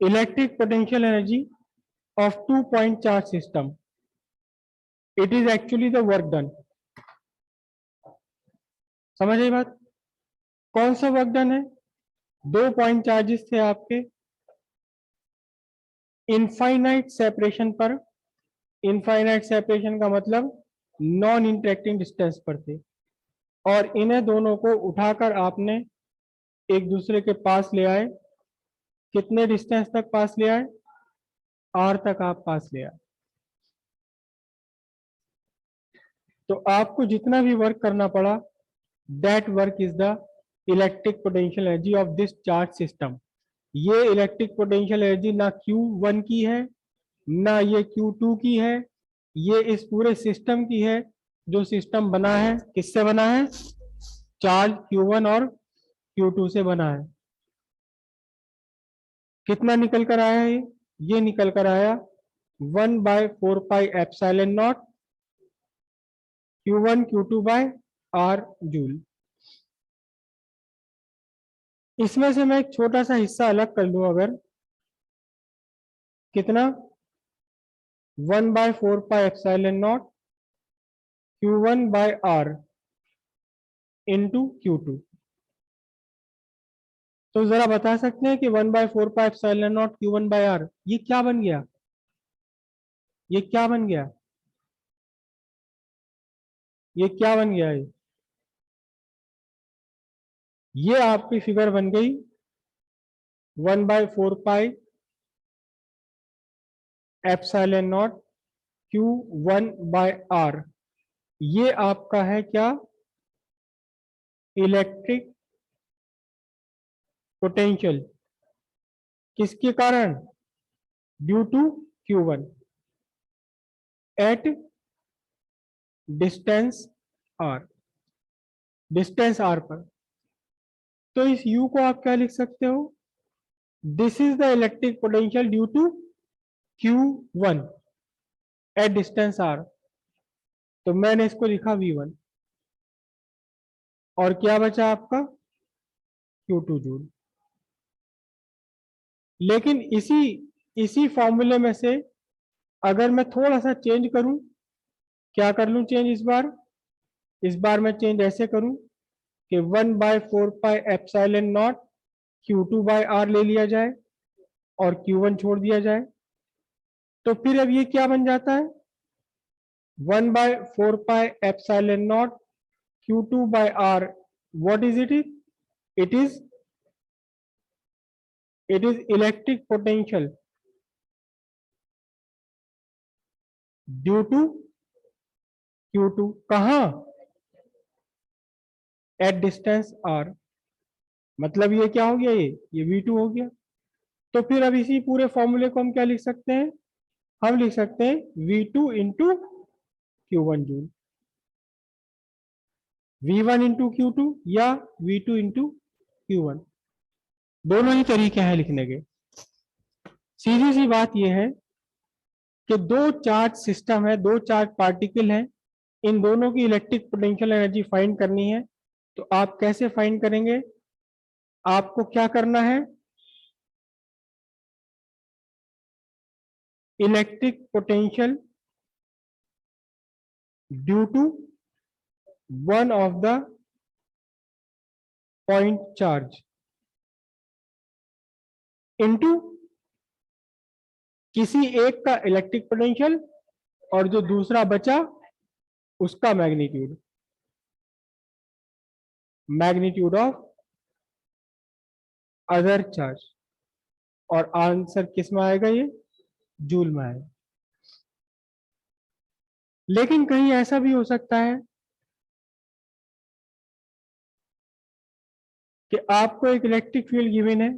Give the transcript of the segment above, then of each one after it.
electric potential energy of 2-point charge system. It is actually the work done. समझ आई बात? कौन सा work done है? 2 पॉइंट चार्जेस थे आपके इनफाइनाइट सेपरेशन पर. इनफाइनाइट सेपरेशन का मतलब नॉन इंटरेक्टिंग डिस्टेंस पर थे, और इन्हें दोनों को उठाकर आपने एक दूसरे के पास ले आए. कितने डिस्टेंस तक पास ले आए? आर तक आप पास ले आए. तो आपको जितना भी वर्क करना पड़ा, that work is the electric potential energy of this charge system. ये इलेक्ट्रिक पोटेंशियल एनर्जी ना Q1 की है, ना ये Q2 की है, ये इस पूरे सिस्टम की है. जो सिस्टम बना है किससे बना है? चार्ज Q1 और Q2 से बना है. कितना निकल कर आया है? ये निकल कर आया 1/4πε0 Q1 Q2 by R joule. इसमें से मैं एक छोटा सा हिस्सा अलग कर लूं, अगर कितना 1/4πε0 Q1 bye R into Q2. तो जरा बता सकते हैं कि 1/4πε0 Q1 बाय R ये क्या बन गया? ये क्या बन गया? ये क्या बन गया? ये आपकी फिगर बन गई 1/4πε0 Q1 बाय R. ये आपका है क्या? Electric potential. किसके कारण? Due to Q1 at distance R. Distance R पर. तो इस U को आप क्या लिख सकते हो? This is the electric potential due to Q1 at distance R. तो मैंने इसको लिखा V1, और क्या बचा आपका? Q2 joule. लेकिन इसी फॉर्मूले में से अगर मैं थोड़ा सा चेंज करूं, क्या कर लूं चेंज इस बार मैं चेंज ऐसे करूं कि 1/4πε0 Q2 बाय R ले लिया जाए और Q1 छोड़ दिया जाए. तो फिर अब ये क्या बन जाता है? 1/4πε0 Q2 by R. What is it? It is electric potential due to Q2. कहां? At distance R. मतलब ये क्या हो गया? ये V2 हो गया. तो फिर अब इसी पूरे फॉर्मूले को हम क्या लिख सकते हैं? हम लिख सकते हैं V2 into Q1 joule, V1 into Q2 या V2 इंटू Q1. दोनों ही तरीके हैं लिखने के. सीधी सी बात यह है कि दो चार्ज सिस्टम है, दो चार्ज पार्टिकल है, इन दोनों की इलेक्ट्रिक पोटेंशियल एनर्जी फाइंड करनी है. तो आप कैसे फाइंड करेंगे? आपको क्या करना है? Electric potential due to one of the point charge into किसी एक का इलेक्ट्रिक पोटेंशियल और जो दूसरा बचा उसका मैग्नीट्यूड ऑफ अदर चार्ज. और आंसर किस में आएगा? ये जूल में आएगा. लेकिन कहीं ऐसा भी हो सकता है कि आपको एक इलेक्ट्रिक फील्ड गिवन है,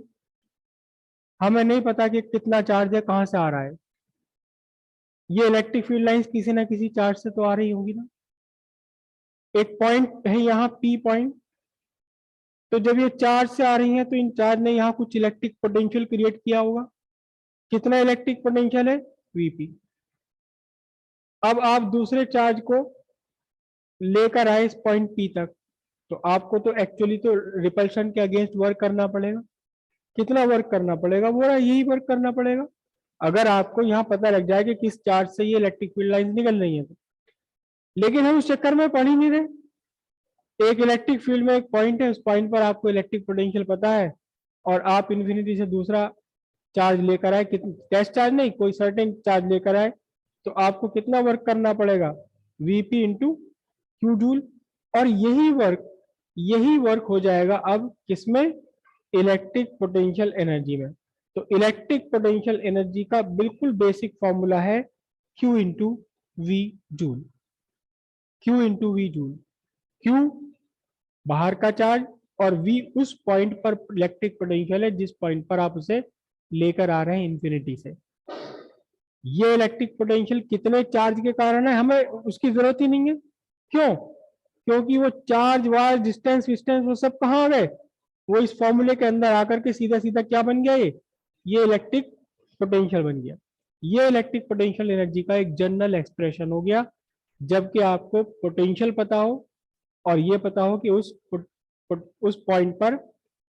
हमें नहीं पता कि कितना चार्ज है, कहां से आ रहा है. ये इलेक्ट्रिक फील्ड लाइंस किसी ना किसी चार्ज से तो आ रही होगी ना. एक पॉइंट है यहाँ P पॉइंट. तो जब ये चार्ज से आ रही हैं तो इन चार्ज ने यहाँ कुछ इलेक्ट्रिक पोटेंशियल क्रिएट किया होगा. कितना इलेक्ट्रिक पोटेंशियल है? Vp. अब आप दूसरे चार्ज को लेकर आए इस पॉइंट P तक, तो आपको तो एक्चुअली तो रिपल्शन के अगेंस्ट वर्क करना पड़ेगा. कितना वर्क करना पड़ेगा, बोला यही वर्क करना पड़ेगा। अगर आपको यहाँ पता लग जाए कि किस चार्ज से ये इलेक्ट्रिक फील्ड लाइन निकल रही है तो। लेकिन हम उस चक्कर में पढ़ ही नहीं रहे। एक इलेक्ट्रिक फील्ड में एक पॉइंट है, उस पॉइंट पर आपको इलेक्ट्रिक पोटेंशियल पता है, और आप इन्फिनिटी से दूसरा चार्ज लेकर आए, टेस्ट चार्ज नहीं, कोई सर्टेन चार्ज लेकर आए, तो आपको कितना वर्क करना पड़ेगा, वीपी इंटू क्यू जूल। और यही वर्क हो जाएगा अब किसमें, इलेक्ट्रिक पोटेंशियल एनर्जी में। तो इलेक्ट्रिक पोटेंशियल एनर्जी का बिल्कुल बेसिक फॉर्मूला है Q into V joule. Q into V joule, Q बाहर का चार्ज और V उस पॉइंट पर इलेक्ट्रिक पोटेंशियल है जिस पॉइंट पर आप उसे लेकर आ रहे हैं इन्फिनिटी से। ये इलेक्ट्रिक पोटेंशियल कितने चार्ज के कारण है हमें उसकी जरूरत ही नहीं है। क्यों? क्योंकि वो चार्ज वार्ज डिस्टेंस विस्टेंस वो सब कहाँ आ गए, वो इस फॉर्मूले के अंदर आकर के सीधा सीधा क्या बन गया, ये इलेक्ट्रिक पोटेंशियल बन गया। ये इलेक्ट्रिक पोटेंशियल एनर्जी का एक जनरल एक्सप्रेशन हो गया, जबकि आपको पोटेंशियल पता हो और ये पता हो कि उस पॉइंट पर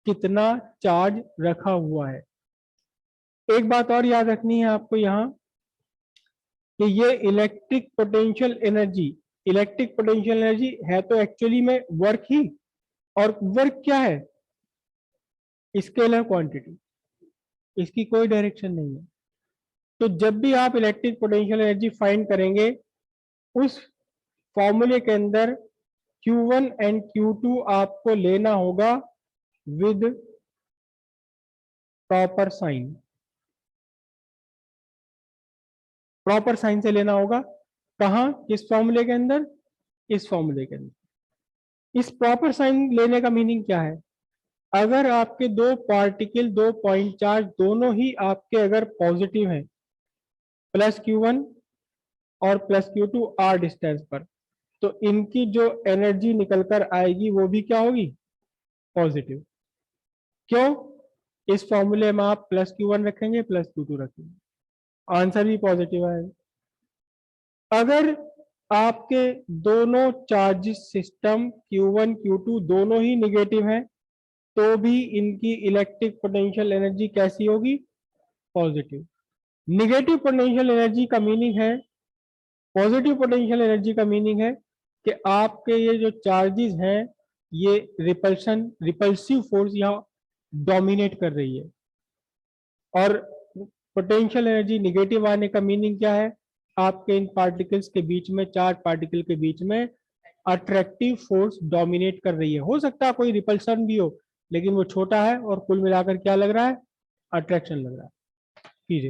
कितना चार्ज रखा हुआ है। एक बात और याद रखनी है आपको यहाँ कि ये इलेक्ट्रिक पोटेंशियल एनर्जी है तो एक्चुअली में वर्क ही, और वर्क क्या है, स्केलर क्वांटिटी, इसकी कोई डायरेक्शन नहीं है। तो जब भी आप इलेक्ट्रिक पोटेंशियल एनर्जी फाइंड करेंगे, उस फॉर्मूले के अंदर Q1 एंड Q2 आपको लेना होगा with proper sign. Proper sign से लेना होगा, कहां, किस फॉर्मूले के अंदर, इस फॉर्मूले के अंदर। इस प्रॉपर साइन लेने का मीनिंग क्या है, अगर आपके दो पार्टिकल, दो पॉइंट चार्ज दोनों ही आपके अगर पॉजिटिव हैं, प्लस Q1 और प्लस Q2 आर डिस्टेंस पर, तो इनकी जो एनर्जी निकलकर आएगी वो भी क्या होगी, पॉजिटिव। क्यों? इस फॉर्मूले में आप प्लस Q1 रखेंगे, प्लस Q2 रखेंगे, आंसर भी पॉजिटिव आएगा। अगर आपके दोनों चार्जेस सिस्टम Q1 Q2 दोनों ही निगेटिव हैं, तो भी इनकी इलेक्ट्रिक पोटेंशियल एनर्जी कैसी होगी, पॉजिटिव। निगेटिव पोटेंशियल एनर्जी का मीनिंग है, पॉजिटिव पोटेंशियल एनर्जी का मीनिंग है कि आपके ये जो चार्जेस हैं ये रिपल्सिव फोर्स यहाँ डोमिनेट कर रही है। और पोटेंशियल एनर्जी निगेटिव आने का मीनिंग क्या है, आपके इन पार्टिकल्स के बीच में, चार पार्टिकल के बीच में अट्रैक्टिव फोर्स डोमिनेट कर रही है। हो सकता है कोई रिपल्सन भी हो, लेकिन वो छोटा है और कुल मिलाकर क्या लग रहा है, अट्रैक्शन लग रहा है।